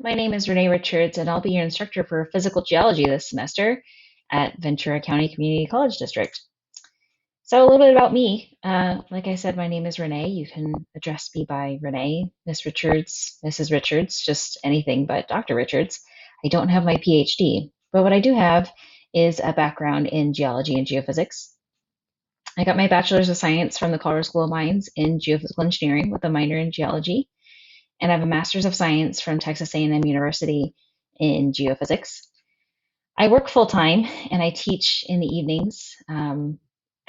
My name is Renee Richards, and I'll be your instructor for physical geology this semester at Ventura County Community College District. So, a little bit about me. Like I said, my name is Renee. You can address me by Renee, Miss Richards, Mrs. Richards, just anything but Dr. Richards. I don't have my PhD, but what I do have is a background in geology and geophysics. I got my Bachelor's of Science from the Colorado School of Mines in geophysical engineering with a minor in geology, and I have a Master's of Science from Texas A&M University in geophysics. I work full time and I teach in the evenings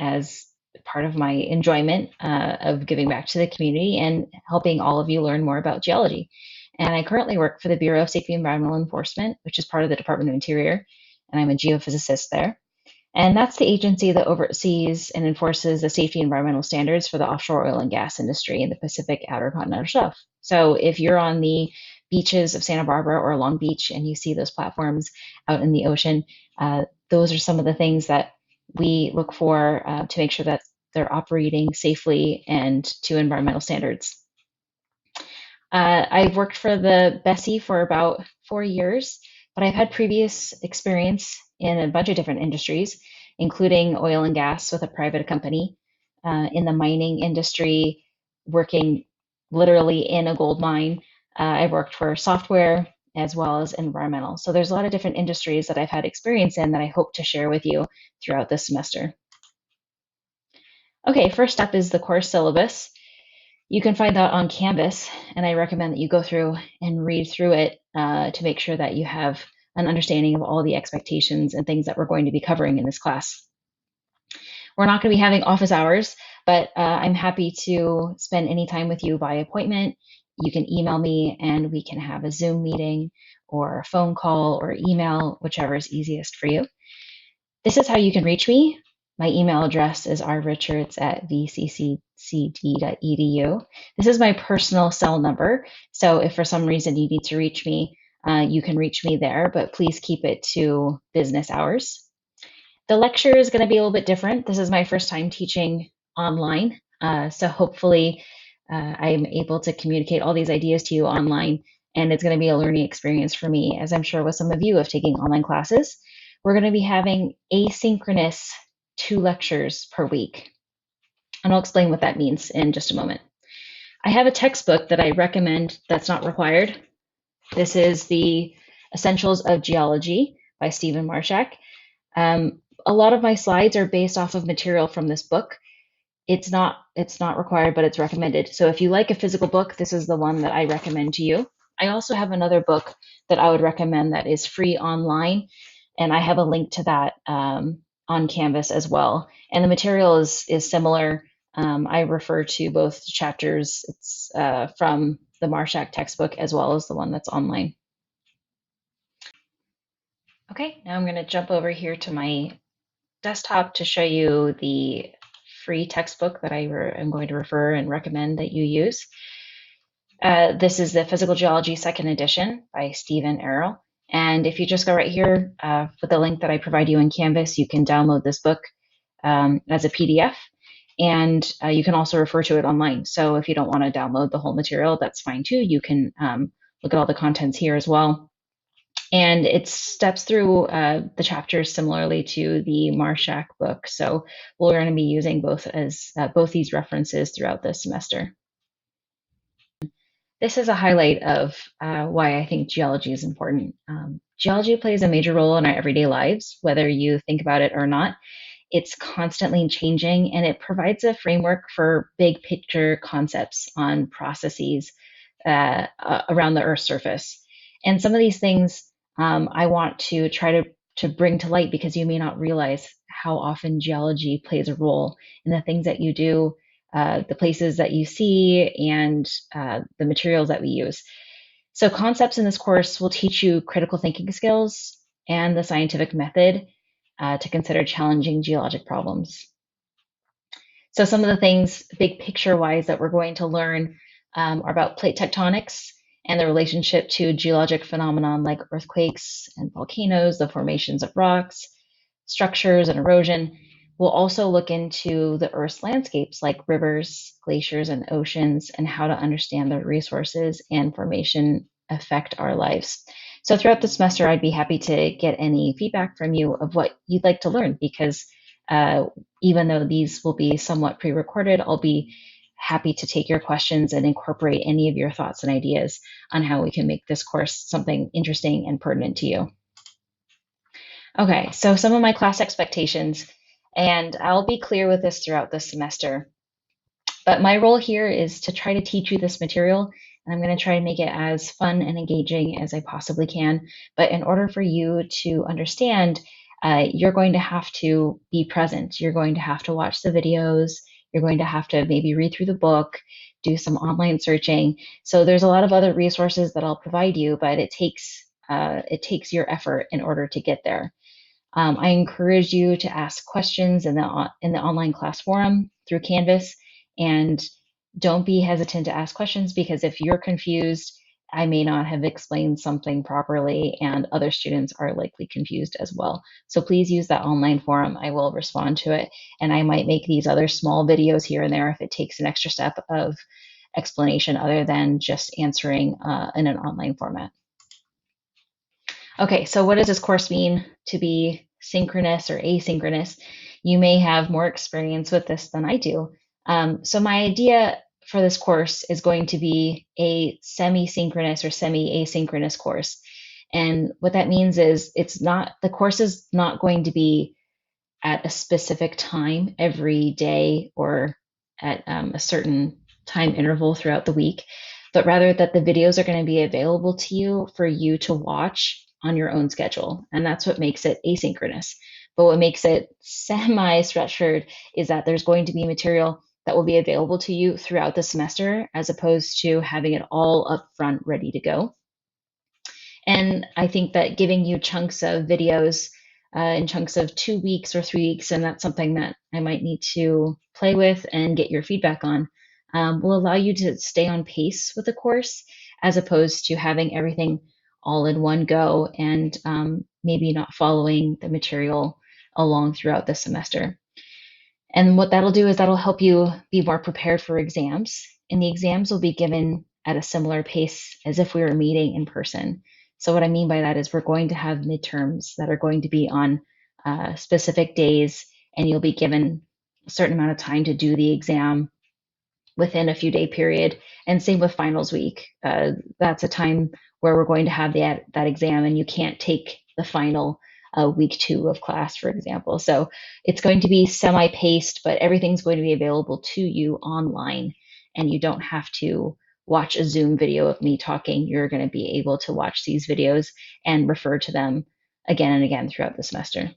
as part of my enjoyment of giving back to the community and helping all of you learn more about geology. And I currently work for the Bureau of Safety and Environmental Enforcement, which is part of the Department of Interior, and I'm a geophysicist there. And that's the agency that oversees and enforces the safety and environmental standards for the offshore oil and gas industry in the Pacific Outer Continental Shelf. So if you're on the beaches of Santa Barbara or Long Beach and you see those platforms out in the ocean, those are some of the things that we look for to make sure that they're operating safely and to environmental standards. I've worked for the Bessie for about 4 years, but I've had previous experience in a bunch of different industries, including oil and gas with a private company, in the mining industry, working literally in a gold mine. I've worked for software as well as environmental. So there's a lot of different industries that I've had experience in that I hope to share with you throughout this semester. Okay, first up is the course syllabus. You can find that on Canvas, and I recommend that you go through and read through it to make sure that you have an understanding of all the expectations and things that we're going to be covering in this class. We're not going to be having office hours, but I'm happy to spend any time with you by appointment. You can email me and we can have a Zoom meeting or a phone call or email, whichever is easiest for you. This is how you can reach me. My email address is rrichards@vccd.edu. This is my personal cell number, so if for some reason you need to reach me, you can reach me there, but please keep it to business hours. The lecture is going to be a little bit different. This is my first time teaching online, so hopefully I'm able to communicate all these ideas to you online, and it's going to be a learning experience for me, as I'm sure with some of you of taking online classes. We're going to be having asynchronous 2 lectures per week, and I'll explain what that means in just a moment. I have a textbook that I recommend that's not required. This is the Essentials of Geology by Stephen Marshak. A lot of my slides are based off of material from this book. It's not required, but it's recommended. So if you like a physical book, this is the one that I recommend to you. I also have another book that I would recommend that is free online, and I have a link to that on Canvas as well. And the material is similar. I refer to both chapters. It's from the Marshak textbook as well as the one that's online. Okay, now I'm going to jump over here to my desktop to show you the free textbook that I am going to refer and recommend that you use. This is the Physical Geology Second Edition by Stephen Errol. And if you just go right here with the link that I provide you in Canvas, you can download this book as a PDF. And you can also refer to it online. So if you don't want to download the whole material, that's fine too. You can look at all the contents here as well. And it steps through the chapters similarly to the Marshak book. So we're going to be using both these references throughout this semester. This is a highlight of why I think geology is important. Geology plays a major role in our everyday lives, whether you think about it or not. It's constantly changing, and it provides a framework for big picture concepts on processes around the Earth's surface. And some of these things I want to try to bring to light because you may not realize how often geology plays a role in the things that you do, the places that you see, and the materials that we use. So concepts in this course will teach you critical thinking skills and the scientific method to consider challenging geologic problems. So some of the things, big picture wise, that we're going to learn are about plate tectonics and the relationship to geologic phenomenon like earthquakes and volcanoes, the formations of rocks, structures and erosion. We'll also look into the Earth's landscapes like rivers, glaciers, and oceans, and how to understand their resources and formation affect our lives. So throughout the semester, I'd be happy to get any feedback from you of what you'd like to learn, because uh, even though these will be somewhat pre-recorded, I'll be happy to take your questions and incorporate any of your thoughts and ideas on how we can make this course something interesting and pertinent to you. Okay, so some of my class expectations, and I'll be clear with this throughout the semester, but my role here is to try to teach you this material, and I'm going to try to make it as fun and engaging as I possibly can. But in order for you to understand, you're going to have to be present. You're going to have to watch the videos. You're going to have to maybe read through the book, do some online searching. So there's a lot of other resources that I'll provide you, but it takes your effort in order to get there. I encourage you to ask questions in the online class forum through Canvas, and don't be hesitant to ask questions, because if you're confused, I may not have explained something properly, and other students are likely confused as well. So please use that online forum. I will respond to it, and I might make these other small videos here and there if it takes an extra step of explanation other than just answering in an online format. Okay, so what does this course mean to be synchronous or asynchronous? You may have more experience with this than I do. So my idea for this course is going to be a semi-synchronous or semi-asynchronous course. And what that means is the course is not going to be at a specific time every day or at a certain time interval throughout the week, but rather that the videos are going to be available to you for you to watch on your own schedule. And that's what makes it asynchronous. But what makes it semi-structured is that there's going to be material that will be available to you throughout the semester, as opposed to having it all up front ready to go. And I think that giving you chunks of videos in chunks of 2 weeks or 3 weeks, and that's something that I might need to play with and get your feedback on, will allow you to stay on pace with the course, as opposed to having everything all in one go and maybe not following the material along throughout the semester. And what that'll do is that'll help you be more prepared for exams. And the exams will be given at a similar pace as if we were meeting in person. So, what I mean by that is we're going to have midterms that are going to be on specific days, and you'll be given a certain amount of time to do the exam within a few day period. And same with finals week. That's a time where we're going to have that exam, and you can't take the final week 2 of class, for example. So it's going to be semi-paced, but everything's going to be available to you online, and you don't have to watch a Zoom video of me talking. You're going to be able to watch these videos and refer to them again and again throughout the semester.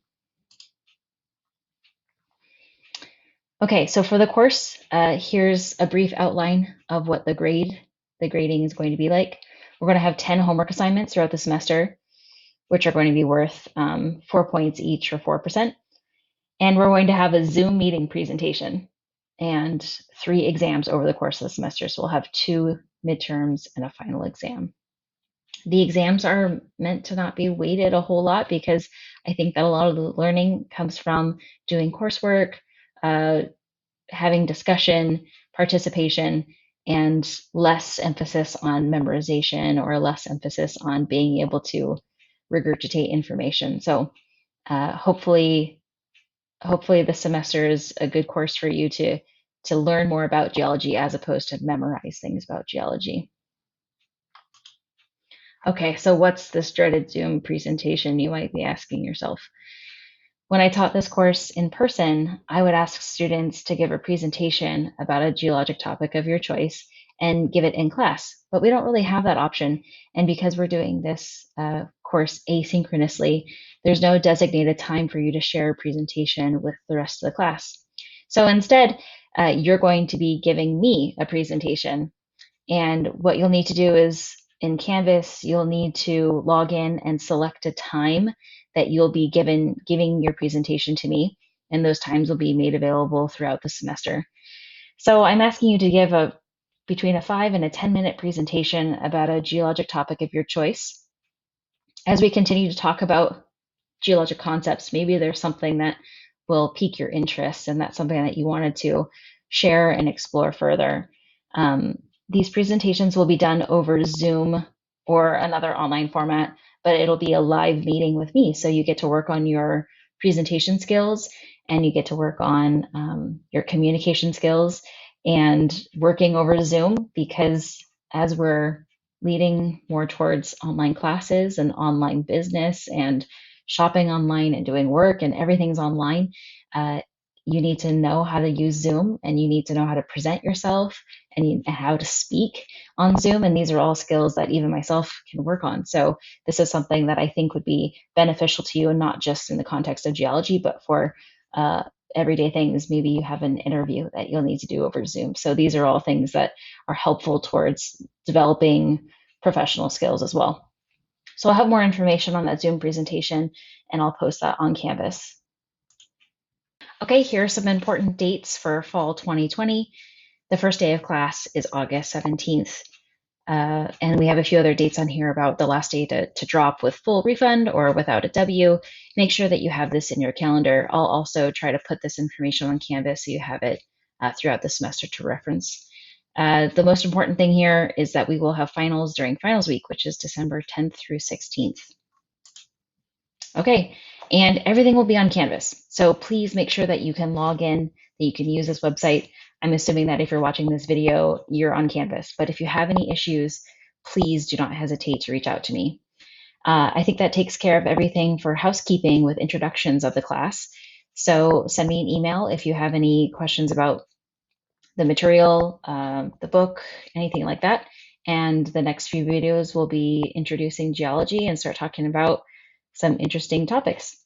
Okay, so for the course, here's a brief outline of what the grading is going to be like. We're going to have 10 homework assignments throughout the semester, which are going to be worth 4 points each, or 4%. And we're going to have a Zoom meeting presentation and 3 exams over the course of the semester. So we'll have 2 midterms and a final exam. The exams are meant to not be weighted a whole lot, because I think that a lot of the learning comes from doing coursework, having discussion, participation, and less emphasis on memorization or less emphasis on being able to regurgitate information. So hopefully this semester is a good course for you to learn more about geology, as opposed to memorize things about geology. Okay, so what's this dreaded Zoom presentation, you might be asking yourself. When I taught this course in person, I would ask students to give a presentation about a geologic topic of your choice and give it in class. But we don't really have that option. And because we're doing this course asynchronously, there's no designated time for you to share a presentation with the rest of the class. So instead, you're going to be giving me a presentation. And what you'll need to do is, in Canvas, you'll need to log in and select a time that you'll be giving your presentation to me, and those times will be made available throughout the semester. So I'm asking you to give between a 5 and a 10-minute presentation about a geologic topic of your choice. As we continue to talk about geologic concepts, maybe there's something that will pique your interest, and that's something that you wanted to share and explore further. These presentations will be done over Zoom or another online format, but it'll be a live meeting with me. So you get to work on your presentation skills and you get to work on your communication skills and working over Zoom, because as we're leading more towards online classes and online business and shopping online and doing work and everything's online, uh, you need to know how to use Zoom and you need to know how to present yourself and how to speak on Zoom. And these are all skills that even myself can work on. So this is something that I think would be beneficial to you, and not just in the context of geology, but for uh, everyday things. Maybe you have an interview that you'll need to do over Zoom. So these are all things that are helpful towards developing professional skills as well. So I'll have more information on that Zoom presentation and I'll post that on Canvas. Okay, here are some important dates for fall 2020. The first day of class is August 17th. And we have a few other dates on here about the last day to drop with full refund or without a W. Make sure that you have this in your calendar. I'll also try to put this information on Canvas so you have it throughout the semester to reference. The most important thing here is that we will have finals during finals week, which is December 10th through 16th. Okay, and everything will be on Canvas. So please make sure that you can log in, that you can use this website. I'm assuming that if you're watching this video, you're on Canvas. But if you have any issues, please do not hesitate to reach out to me. I think that takes care of everything for housekeeping with introductions of the class. So send me an email if you have any questions about the material, the book, anything like that. And the next few videos will be introducing geology and start talking about some interesting topics.